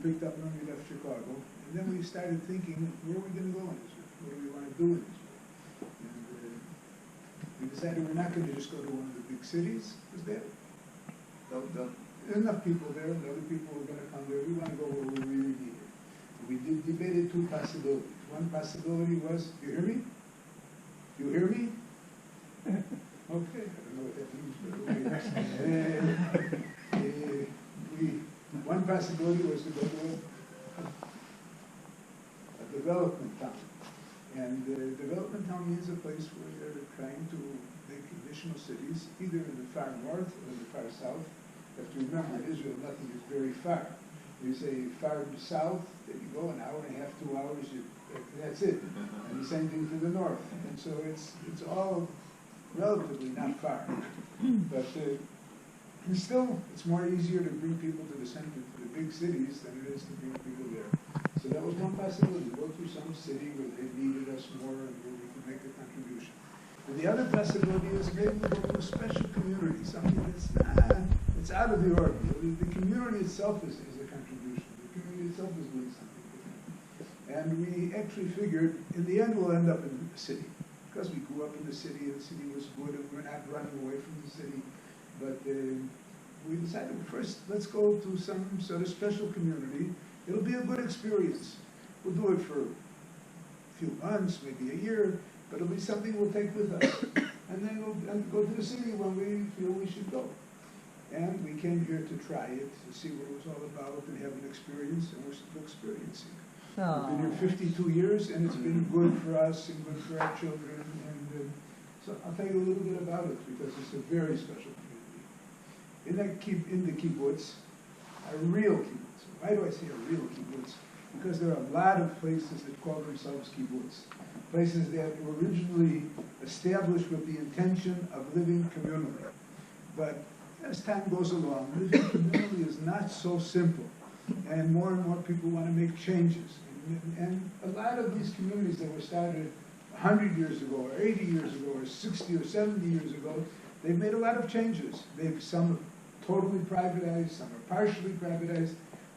picked up when we left Chicago. And then we started thinking, where are we going to go in Israel? What do we want to do in Israel? And we decided we're not going to just go to one of the big cities, because there are enough people there, and other people are going to come there. We want to go where we really need it. We debated two possibilities. One possibility was, you hear me? You hear me? Okay, I don't know what that means, but okay. One possibility was to go to a development town. And development town means a place where they're trying to make additional cities, either in the far north or in the far south. You have to remember, in Israel, nothing is very far. You say far south, then you go an hour and a half, 2 hours, that's it. And the same thing to the north. And so it's all relatively not far. But still, it's more easier to bring people to the center, to the big cities, than it is to bring people there. So that was one possibility, go to some city where they needed us more and where we could make a contribution. And the other possibility is maybe we go to a special community, something that's it's out of the ordinary. The community itself is a contribution. The community itself is doing something different. And we actually figured, in the end, we'll end up in the city. Because we grew up in the city, and the city was good, and we're not running away from the city. But we decided, first, let's go to some sort of special community. It'll be a good experience. We'll do it for a few months, maybe a year, but it'll be something we'll take with us. And then we'll go to the city when we feel we should go. And we came here to try it, to see what it was all about, and have an experience, and we're still experiencing it. We've been here 52 years, and it's been good for us and good for our children. And so I'll tell you a little bit about it, because it's a very special community. In the kibbutz, a real kibbutz. Why do I say a real kibbutz? Because there are a lot of places that call themselves kibbutz. Places that were originally established with the intention of living communally. But as time goes along, living communally is not so simple. And more people want to make changes. And a lot of these communities that were started 100 years ago, or 80 years ago, or 60 or 70 years ago, they've made a lot of changes. Some are totally privatized, some are partially privatized,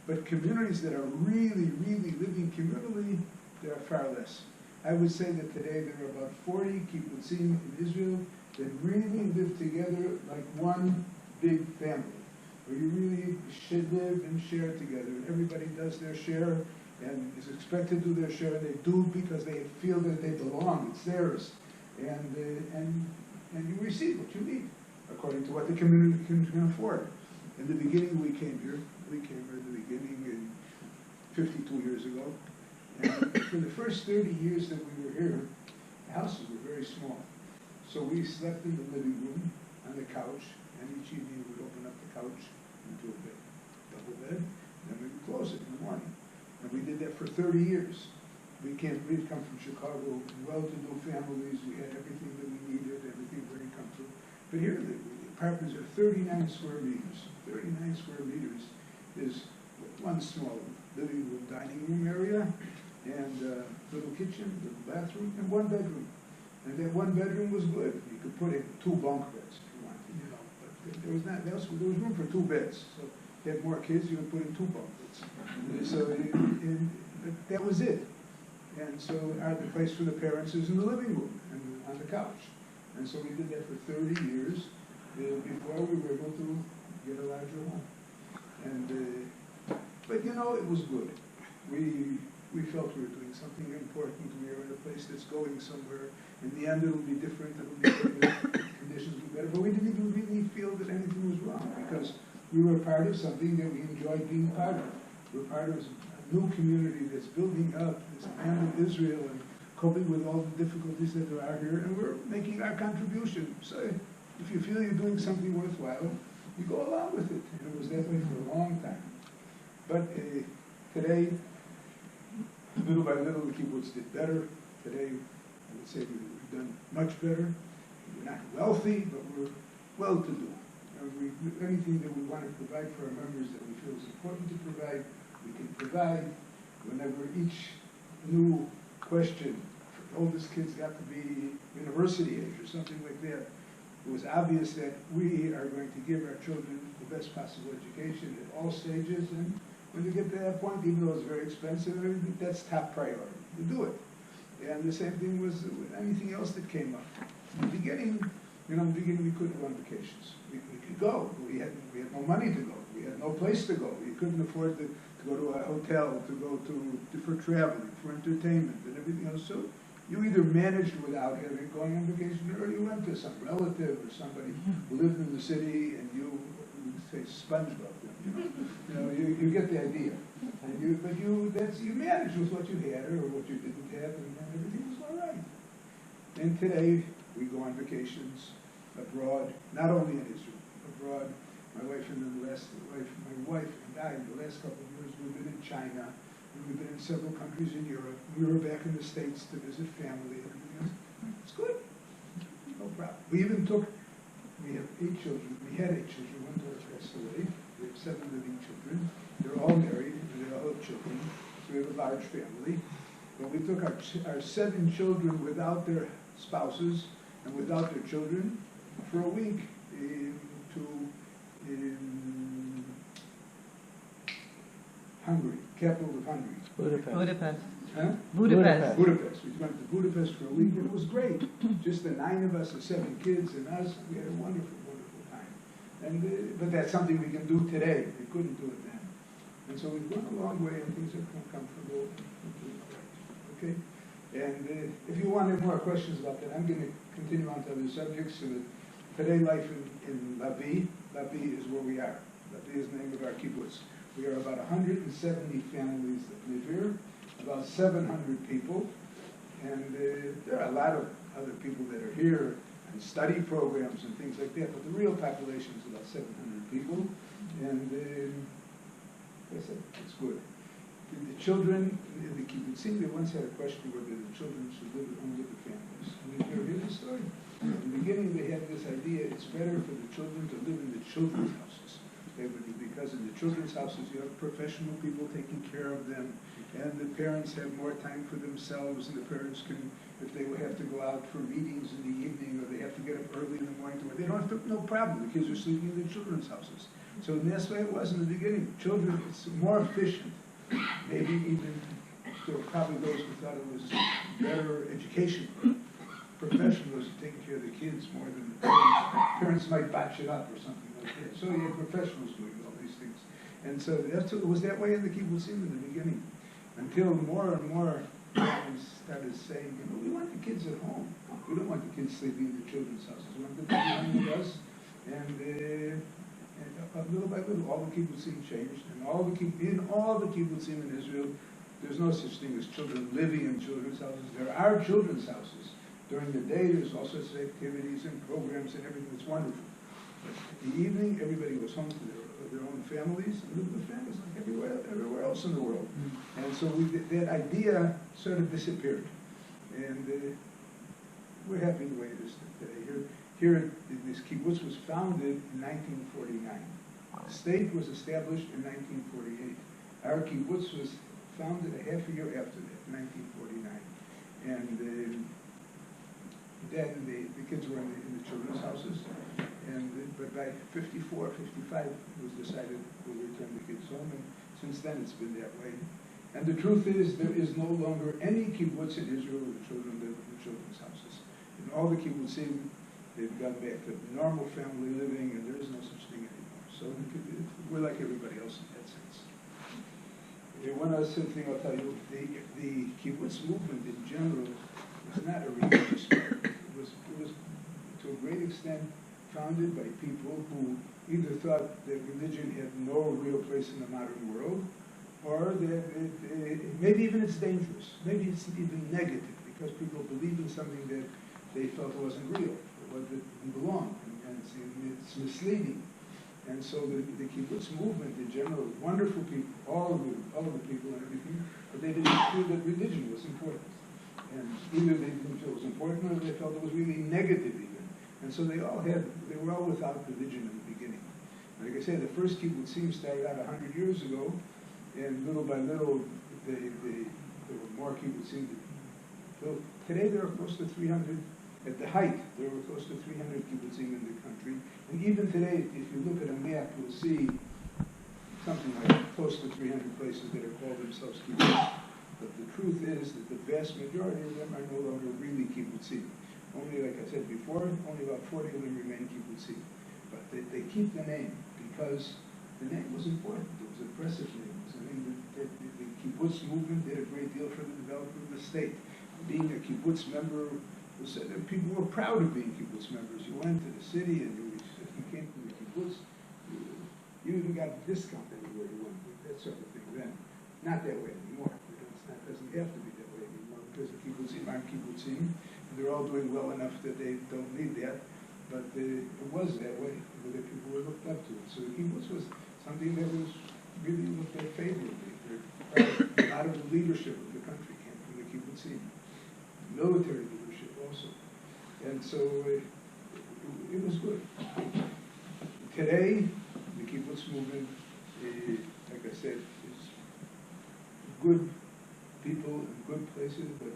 but communities that are really, really living communally, there are far less. I would say that today there are about 40 kibbutzim in Israel that really live together like one big family, where you really should live and share together. And everybody does their share and is expected to do their share. They do because they feel that they belong. It's theirs. And you receive what you need according to what the community can afford. In the beginning we came here in the beginning in 52 years ago. And for the first 30 years that we were here, the houses were very small. So we slept in the living room on the couch, and each evening we would open up the couch into a bed, double bed, and then we would close it in the morning. And we did that for 30 years. We'd come from Chicago, well-to-do families. We had everything that we needed, everything very comfortable. But here, the apartments are 39 square meters. 39 square meters is one small living room, dining room area, and little kitchen, little bathroom, and one bedroom. And that one bedroom was good. You could put in 2 bunk beds if you wanted, but there was room for 2 beds. So if you had more kids, you would put in 2 bunk beds. So that was it. And so the place for the parents is in the living room and on the couch. And so we did that for 30 years before we were able to get a larger home. And but it was good. We felt we were doing something important. We were in a place that's going somewhere. In the end, it'll be different. It'll be better. Conditions will be better. But we didn't even really feel that anything was wrong, because we were part of something that we enjoyed being part of. We're part of a new community that's building up, this land of Israel, and coping with all the difficulties that there are here, and we're making our contribution. So if you feel you're doing something worthwhile, you go along with it. And it was that way for a long time. But today, little by little, the kibbutz did better. Today, I would say we've done much better. We're not wealthy, but we're well-to-do. Anything that we want to provide for our members that we feel is important to provide, we can provide. Whenever each new question, the oldest kids got to be university age or something like that, it was obvious that we are going to give our children the best possible education at all stages, and when you get to that point, even though it's very expensive and everything, that's top priority. You do it. And the same thing was with anything else that came up. In the beginning, we couldn't go on vacations. We could go, but we had no money to go. We had no place to go. We couldn't afford to go to a hotel, to go for traveling, for entertainment, and everything else. So you either managed without going on vacation, or you went to some relative or somebody who lived in the city, and you say SpongeBob. You get the idea. And you managed with what you had or what you didn't have, and everything was all right. And today we go on vacations abroad, not only in Israel, abroad. My wife and I, in the last couple of years, we've been in China, and we've been in several countries in Europe. We were back in the States to visit family and everything else. It's good. No problem. We have 8 children. We had 8 children. One daughter passed away. We have 7 living children. They're all married, and they all have children. So we have a large family. But we took our 7 children without their spouses and without their children for a week to Hungary, capital of Hungary. Budapest. Huh? Budapest. Budapest. We went to Budapest for a week, and it was great. Just the 9 of us, the 7 kids, and us. We had a wonderful, wonderful time. And but that's something we can do today. We couldn't do it then. And so we've gone a long way, and things have come comfortable. Okay. And if you want any more questions about that, I'm going to continue on to other subjects. So today, life in Lavi is where we are. Lavi is the name of our kibbutz. We are about 170 families that live here, about 700 people, and there are a lot of other people that are here and study programs and things like that, but the real population is about 700 people, and like I said, it's good. The children in the kibbutzim, they once had a question whether the children should live at home with the families. And here's the story. In the beginning, they had this idea, it's better for the children to live in the children's houses. Because in the children's houses, you have professional people taking care of them, and the parents have more time for themselves, and the parents can, if they have to go out for meetings in the evening, or they have to get up early in the morning, they don't have to, no problem. The kids are sleeping in the children's houses. So that's the way it was in the beginning. Children, it's more efficient. Maybe even there were probably those who thought it was better education. Professionals taking care of the kids more than the parents. Parents might botch it up or something like that. So you have professionals doing all these things. And so it was that way in the kibbutzim in the beginning. Until more and more parents started saying, we want the kids at home. We don't want the kids sleeping in the children's houses. We want them behind us. And little by little, all the kibbutzim changed, and in all the kibbutzim in Israel, there's no such thing as children living in children's houses. There are children's houses. During the day, there's all sorts of activities and programs and everything. It's wonderful. But in the evening, everybody goes home to their own families and live with families like everywhere else in the world. And so that idea sort of disappeared. And we're happy the way it is today. Here, this kibbutz was founded in 1949. The state was established in 1948. Our kibbutz was founded a half a year after that, 1949. And then the kids were in the children's houses. But by 54, 55, it was decided we'll return the kids home. And since then, it's been that way. And the truth is, there is no longer any kibbutz in Israel where the children live in the children's houses. In all the kibbutzim, they've gone back to normal family living, and there is no such thing anymore. So we're like everybody else in that sense. One other thing I'll tell you, the kibbutz movement in general was not a religious movement. It was to a great extent founded by people who either thought that religion had no real place in the modern world, or that maybe even it's dangerous. Maybe it's even negative, because people believe in something that they felt wasn't real, or didn't belong, and it's misleading. And so the kibbutz movement in general, wonderful people, all of the people and everything, but they didn't feel that religion was important. And either they didn't feel it was important, or they felt it was really negative even. And so they were all without religion in the beginning. Like I said, the first kibbutzim started out 100 years ago, and little by little, there were more kibbutzim. So today there are close to 300. At the height, there were close to 300 kibbutzim in the country. And even today, if you look at a map, you'll see something like close to 300 places that are called themselves kibbutz. But the truth is that the vast majority of them are no longer really kibbutzim. Only, like I said before, only about 40 of them remain kibbutzim. But they keep the name because the name was important. It was an impressive name. It was a name that the kibbutz movement did a great deal for the development of the state. Being a kibbutz member was people were proud of being kibbutz members. You went to the city and if you came to the kibbutz, you even got a discount anywhere you went, that sort of thing then. Not that way anymore. It doesn't have to be that way anymore because the kibbutzim aren't kibbutzim. They're all doing well enough that they don't need that. But it was that way. The people were looked up to it. So the kibbutz was something that was really looked at favorably. A lot of the leadership of the country came from the kibbutzim. Military leadership also. And so it was good. Today, the kibbutz movement, like I said, is good people in good places, but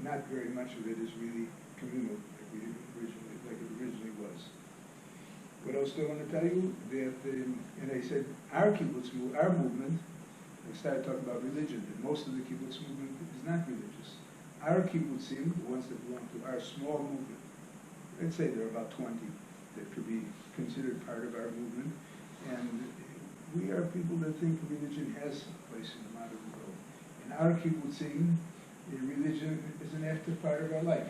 not very much of it is really communal, like it originally was. What else do I want to tell you? That, and I said, our kibbutz, our movement, I started talking about religion, that most of the kibbutz movement is not religious. Our kibbutzim, the ones that belong to our small movement, I'd say there are about 20 that could be considered part of our movement, and we are people that think religion has a place in the modern world. In our kibbutzim, religion is an active part of our life.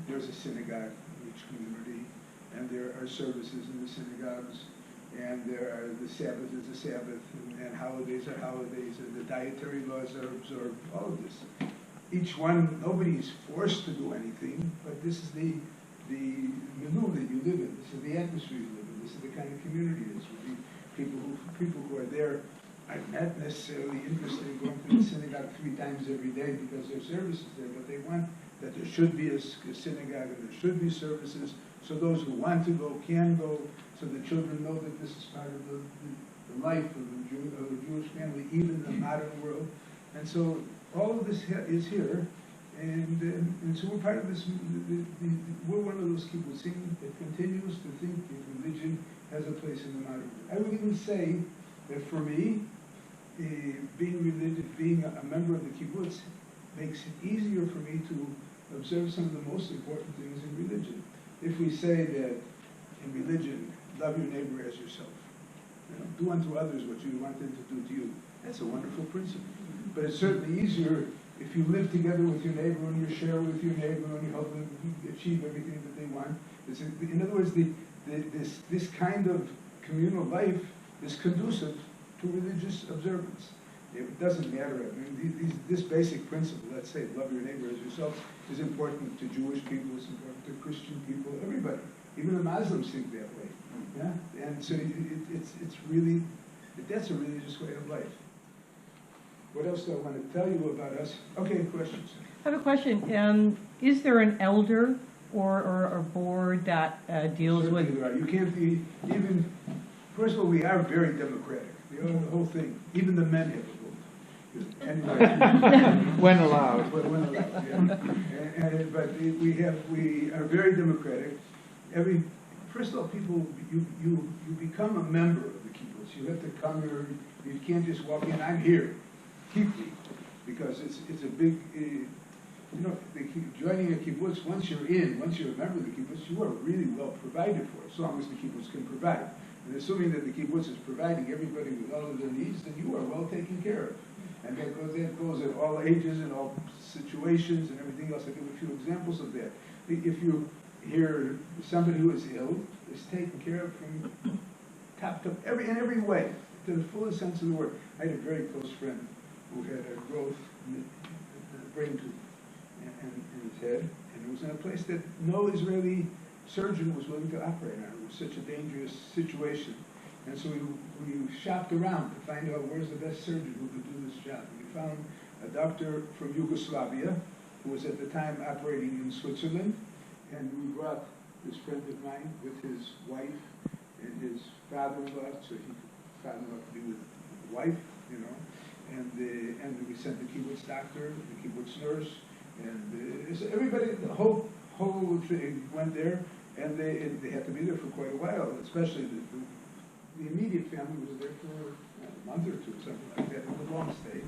There's a synagogue in each community, and there are services in the synagogues, and there are the Sabbath is the Sabbath, and holidays are holidays, and the dietary laws are observed, all of this. Each one, nobody's forced to do anything, but this is the milieu that you live in. This is the atmosphere you live in. This is the kind of community it is. People who are there are not necessarily interested in going to the synagogue 3 times every day because there's services there, but they want that there should be a synagogue and there should be services, so those who want to go can go, so the children know that this is part of the life of the Jewish family, even in the modern world. And so all of this is here, and so we're part of this. We're one of those kibbutzim that continues to think that religion has a place in the modern world. I would even say that for me, being religious, being a member of the kibbutz, makes it easier for me to observe some of the most important things in religion. If we say that in religion, love your neighbor as yourself, do unto others what you want them to do to you, that's a wonderful principle. But it's certainly easier if you live together with your neighbor and you share with your neighbor and you help them achieve everything that they want. In other words, this kind of communal life is conducive to religious observance. It doesn't matter. I mean, this basic principle, let's say, love your neighbor as yourself, is important to Jewish people, it's important to Christian people, everybody. Even the Muslims think that way. Yeah? And so it's really, that's a religious way of life. What else do I want to tell you about us? Okay, questions. I have a question. Is there an elder or a board that deals Certainly with... there are. You can't be even... First of all, we are very democratic. The whole thing. Even the men have a vote. Anyway, when allowed. When allowed, yeah. But we are very democratic. First of all, people, you become a member of the kibbutz. You have to come here. You can't just walk in. I'm here. Keep me, because it's a big. Joining a kibbutz. Once you're a member of the kibbutz, you are really well provided for, as long as the kibbutz can provide. And assuming that the kibbutz is providing everybody with all of their needs, then you are well taken care of. And that goes at all ages and all situations and everything else. I'll give a few examples of that. If you hear somebody who is ill, is taken care of from top to in every way, to the fullest sense of the word. I had a very close friend who had a growth in the brain tube in his head, and it was in a place that no Israeli surgeon was willing to operate on. It was such a dangerous situation. And so we shopped around to find out where's the best surgeon who could do this job. And we found a doctor from Yugoslavia who was at the time operating in Switzerland, and we brought this friend of mine with his wife and his father-in-law, so he could father-in-law to be with the wife, and we sent the kibbutz doctor, the kibbutz nurse, and so everybody, the whole thing went there, and they had to be there for quite a while, especially the immediate family was there for a month or two, something like that. It was a long stay,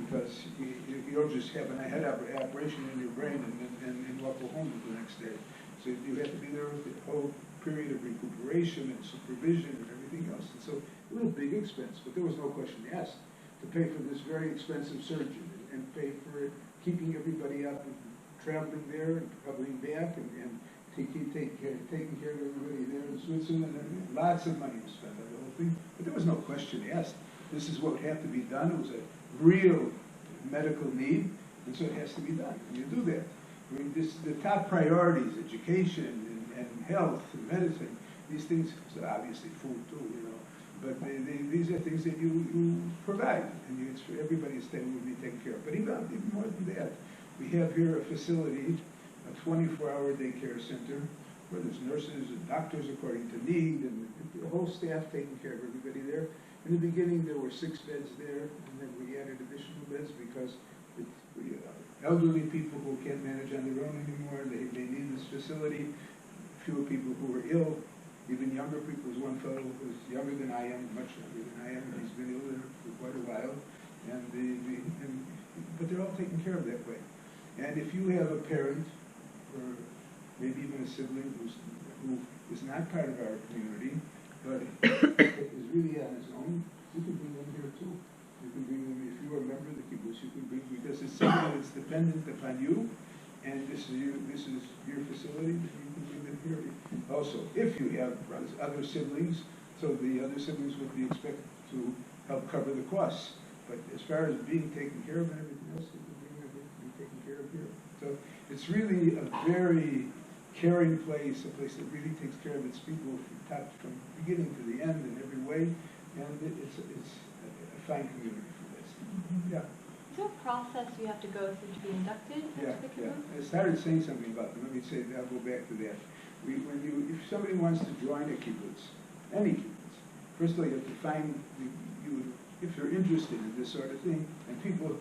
because you don't just have a head operation in your brain and walk home the next day. So you have to be there with the whole period of recuperation and supervision and everything else. And so it was a big expense, but there was no question asked to pay for this very expensive surgeon and pay for keeping everybody up and traveling there and traveling back and taking care of everybody there in Switzerland. And lots of money was spent on the whole thing, but there was no question asked. This is what had to be done. It was a real medical need, and so it has to be done. And you do that. I mean, the top priorities: education and health and medicine. These things, so obviously food too, you know. But these are things that you provide, and it's for everybody's stay will be taken care of. But even more than that, we have here a facility, a 24-hour daycare center, where there's nurses and doctors according to need, and the whole staff taking care of everybody there. In the beginning, there were 6 beds there, and then we added additional beds because elderly people who can't manage on their own anymore, they need this facility. Fewer people who are ill, even younger people. There's one fellow who's younger than I am, much younger than I am, and he's been ill there for quite a while. But they're all taken care of that way. And if you have a parent, or maybe even a sibling who is not part of our community, but is really on his own, you can bring them here too. You can bring them, if you are a member of the kibbutz, you can bring, because it's something that's dependent upon you, and this is your facility, you can bring them here. Also, if you have other siblings, so the other siblings would be expected to help cover the costs. But as far as being taken care of and everything else, you can bring them here to be taken care of here. So it's really a very caring place, a place that really takes care of its people from beginning to the end in every way, and it's a fine community for this. Yeah. Is there a process you have to go through to be inducted into the kibbutz? Yeah. I started saying something about them. Let me say, I'll go back to that. If somebody wants to join a kibbutz, any kibbutz, first of all, you have to find if you're interested in this sort of thing, and people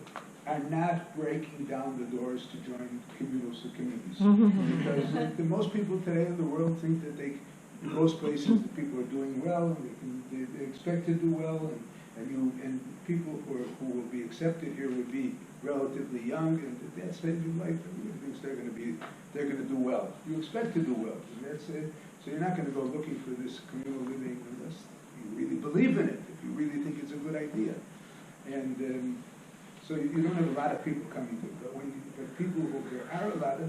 are not breaking down the doors to join communities. Because most people today in the world think that in most places that people are doing well, and they expect to do well, and people who will be accepted here would be relatively young, and that's what you like. Everyone thinks they're going to do well. You expect to do well, and that's it. So you're not going to go looking for this communal living unless you really believe in it, if you really think it's a good idea. And so you don't have a lot of people coming to it, but people who,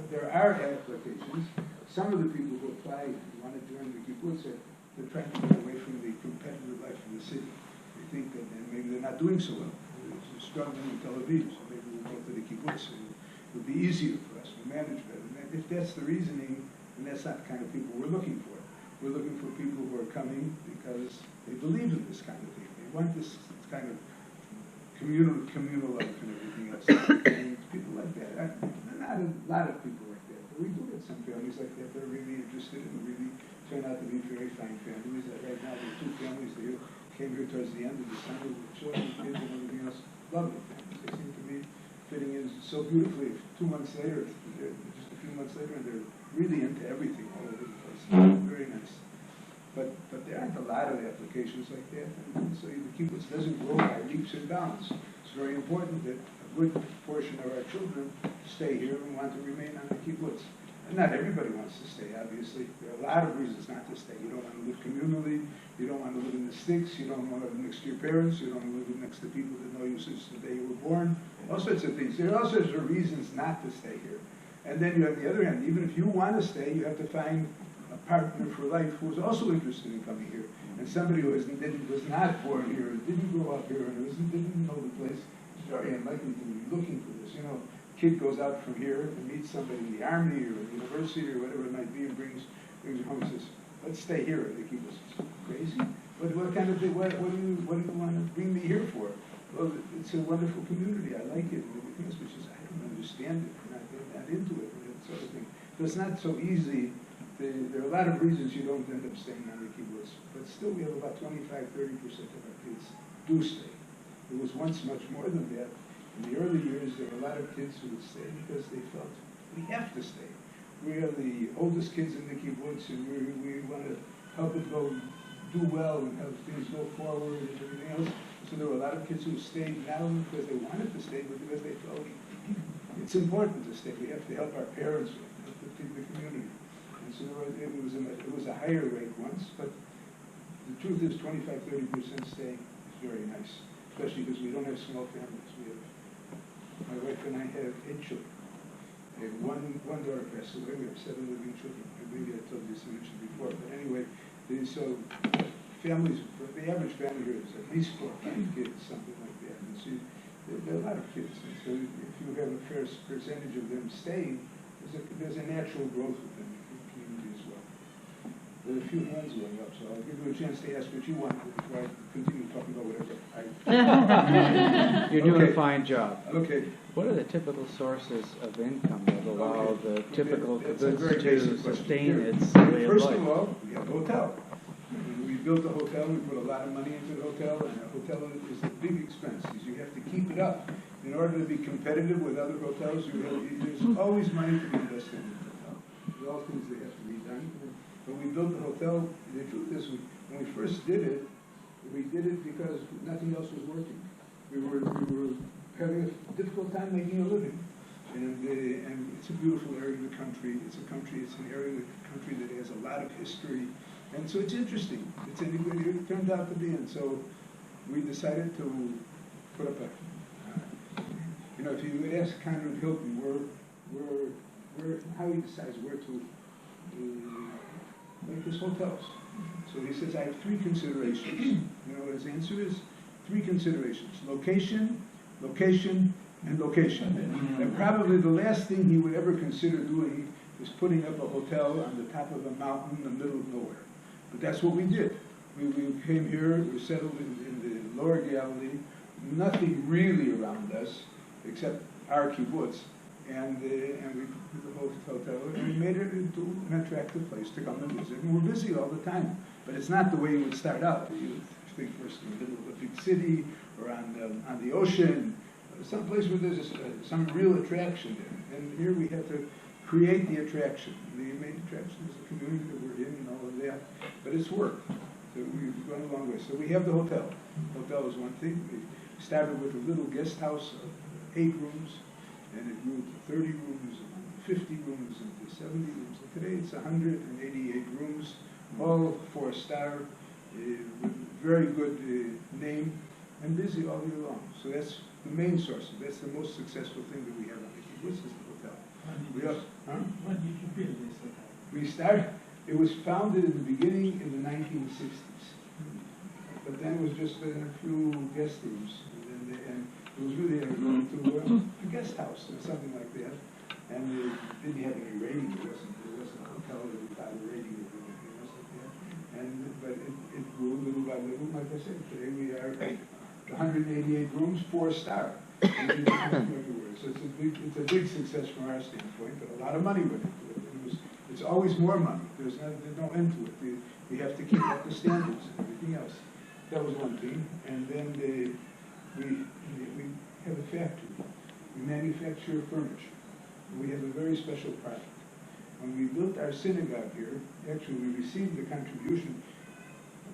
there are applications. Some of the people who apply and want to join the kibbutz they're trying to get away from the competitive life of the city. They think that maybe they're not doing so well. They're struggling in Tel Aviv, so maybe we'll go to the kibbutz and it would be easier for us to manage better. And if that's the reasoning, then that's not the kind of people we're looking for. We're looking for people who are coming because they believe in this kind of thing. They want this kind of communal life and everything else. And people like that. Not a lot of people like that, but we do get some families like that that are really interested and really turn out to be very fine families. Right now, there are 2 families that came here towards the end of the summer with children, kids, and everything else. Lovely families. They seem to be fitting in so beautifully. 2 months later, just a few months later, and they're really into everything all over the place. Very nice. But there aren't a lot of applications like that, and so the kibbutz doesn't grow by leaps and bounds. It's very important that a good portion of our children stay here and want to remain on the kibbutz. And not everybody wants to stay, obviously. There are a lot of reasons not to stay. You don't want to live communally, you don't want to live in the sticks, you don't want to live next to your parents, you don't want to live next to people that know you since the day you were born, all sorts of things. There are all sorts of reasons not to stay here. And then you have the other end. Even if you want to stay, you have to find a partner for life who is also interested in coming here. And somebody who was not born here, didn't grow up here, and didn't know the place, is very unlikely to be looking for this. You know, kid goes out from here and meets somebody in the army or the university or whatever it might be and brings home and says, let's stay here. And the kid goes, crazy? What kind of thing, what do you want to bring me here for? Well, it's a wonderful community. I like it and everything else, which is, I don't understand it. I'm not into it and that sort of thing. So it's not so easy. There are a lot of reasons you don't end up staying on the kibbutz, but still we have about 25-30% of our kids do stay. It was once much more than that. In the early years, there were a lot of kids who would stay because they felt, we have to stay. We are the oldest kids in the kibbutz, and we want to help it go do well and have things go forward and everything else. So there were a lot of kids who stayed, not only because they wanted to stay, but because they felt it's important to stay. We have to help our parents, we have to feed the community. And so it was a higher rate once, but the truth is 25–30% staying is very nice, especially because we don't have small families. We have, my wife and I have 8 children. I have one daughter passed away. We have 7 living children. Maybe I told you this mentioned before, but anyway, so families, the average family here is at least 4 or 5 kids, something like that. And so there are a lot of kids, and so if you have a fair percentage of them staying, there's a natural growth within the community as well. There are a few hands going up, so I'll give you a chance to ask what you want before I continue talking about whatever You're doing a fine job. Okay. What are the typical sources of income that allow the typical kibbutz to sustain Here, its way of life? First of all, we have a hotel. We built a hotel, we put a lot of money into the hotel, and a hotel is a big expense. You have to keep it up. In order to be competitive with other hotels, there's always money to be invested in the hotel. There's all things that have to be done. But we built the hotel, the truth is, when we first did it, we did it because nothing else was working. We were having a difficult time making a living. And it's a beautiful area of the country. It's an area of the country that has a lot of history. And so it's interesting. It turned out to be, and so we decided to put up if you would ask Conrad Hilton how he decides where to make his hotels. So he says, I have 3 considerations. His answer is 3 considerations: location, location, and location. And probably the last thing he would ever consider doing is putting up a hotel on the top of a mountain in the middle of nowhere. But that's what we did. We came here, we settled in the lower Galilee, nothing really around us except our kibbutz, and we put the whole hotel, and we made it into an attractive place to come and visit. And we're busy all the time, but it's not the way you would start out. You would think first in the middle of a big city or on the ocean, some place where there's some real attraction there. And here we have to create the attraction. The main attraction is the community that we're in and all of that, but it's work. So we've gone a long way. So we have the hotel. The hotel is one thing. We started with a little guest house of 8 rooms, and it grew to 30 rooms, and 50 rooms, and to 70 rooms. And today it's 188 rooms, all 4-star, with very good name, and busy all year long. So that's the main source. That's the most successful thing that we have on the kibbutz is the hotel. When did you build this hotel? It was founded in the beginning in the 1960s. But then it was just a few guest rooms. And it was really a guest house or something like that. And it didn't have any rating. It wasn't a hotel that we got a rating or anything else like that. But it grew little by little. Like I said, today we are 188 rooms, 4-star. So it's a big success from our standpoint, but a lot of money went into it. It's always more money. There's no end to it. We have to keep up the standards and everything else. That was one thing. And then we have a factory. We manufacture furniture. We have a very special product. When we built our synagogue here, actually we received the contribution.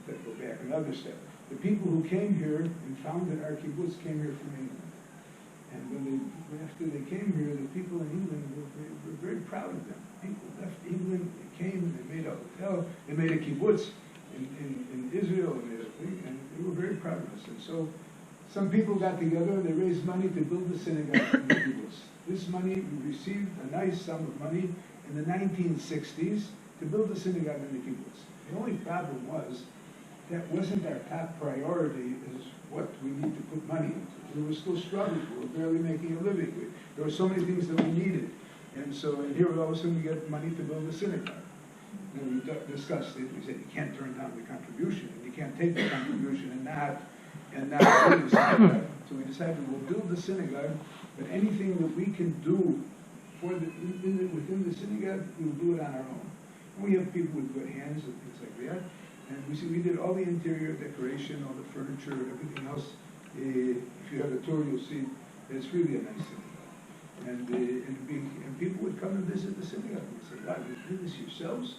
I'll go back another step. The people who came here and founded our kibbutz came here from England. And after they came here, the people in England were very proud of them. People left England, they came, and they made a hotel, they made a kibbutz in Israel, and they were very proud of us. And so some people got together, they raised money to build the synagogue in the kibbutz. This money, we received a nice sum of money in the 1960s to build the synagogue in the kibbutz. The only problem was that wasn't our top priority as what we need to put money into. We were still struggling. We were barely making a living. There were so many things that we needed. And so here all of a sudden we get money to build a synagogue. And we discussed it. We said you can't turn down the contribution. And you can't take the contribution and not build the synagogue. So we decided we'll build the synagogue, but anything that we can do within the synagogue, we'll do it on our own. And we have people with good hands and things like that. And we did all the interior decoration, all the furniture, everything else. If you have a tour, you'll see that it's really a nice synagogue. And people would come and visit the synagogue and say, wow, you did this yourselves?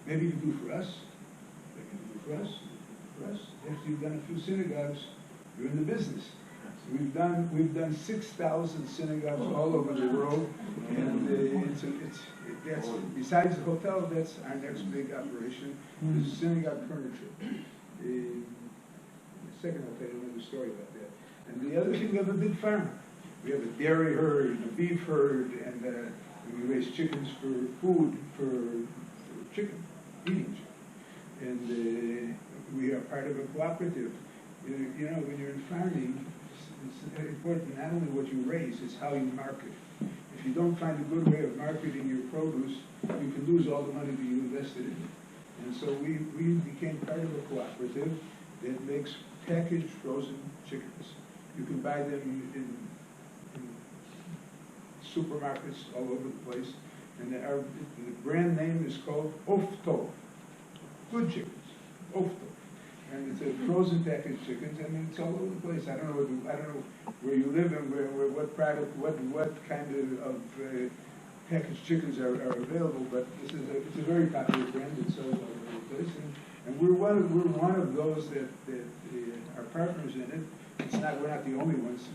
Maybe you do for us. But For us, after you've done a few synagogues, you're in the business. We've done 6,000 synagogues all over the world, and that's besides the hotel. That's our next big operation. Is synagogue furniture. The second, I'll tell you another story about that. And the other thing, we have a big farm. We have a dairy herd, a beef herd, and we raise chickens for food for chicken, eating chicken. And we are part of a cooperative. You know, when you're in farming, it's important not only what you raise, it's how you market. If you don't find a good way of marketing your produce, you can lose all the money that you invested in it. And so we became part of a cooperative that makes packaged frozen chickens. You can buy them in supermarkets all over the place. And the brand name is called Ofto. Good chickens. Ofto. And it's a frozen packaged chickens. I mean, it's all over the place. I don't know where you live and what product, what kind of packaged chickens are available. But it's a very popular brand that sells all over the place. And we're one of those that are partners in it. We're not the only ones.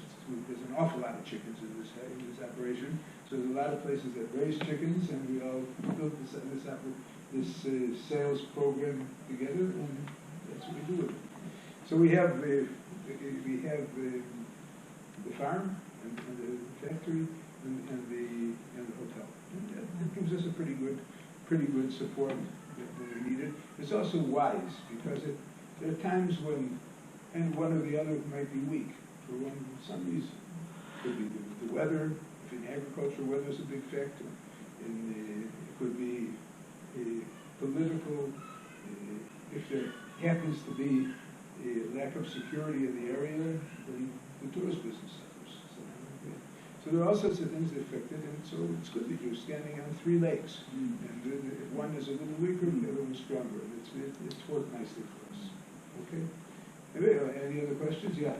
There's an awful lot of chickens in this operation. So there's a lot of places that raise chickens, and we all built this sales program together, and that's what we do with it. So we have the farm and the factory and the hotel. And that gives us a pretty good support that we needed. It's also wise because there are times when one or the other might be weak for some reason. It could be the weather. If in agriculture, weather is a big factor. It could be political. If there happens to be a lack of security in the area, then the tourist business suffers. So there are all sorts of things that affect it, and so it's good that you're standing on three legs. And if one is a little weaker, the other one's stronger. It's worked nicely for us. Okay? Any other questions? Yeah.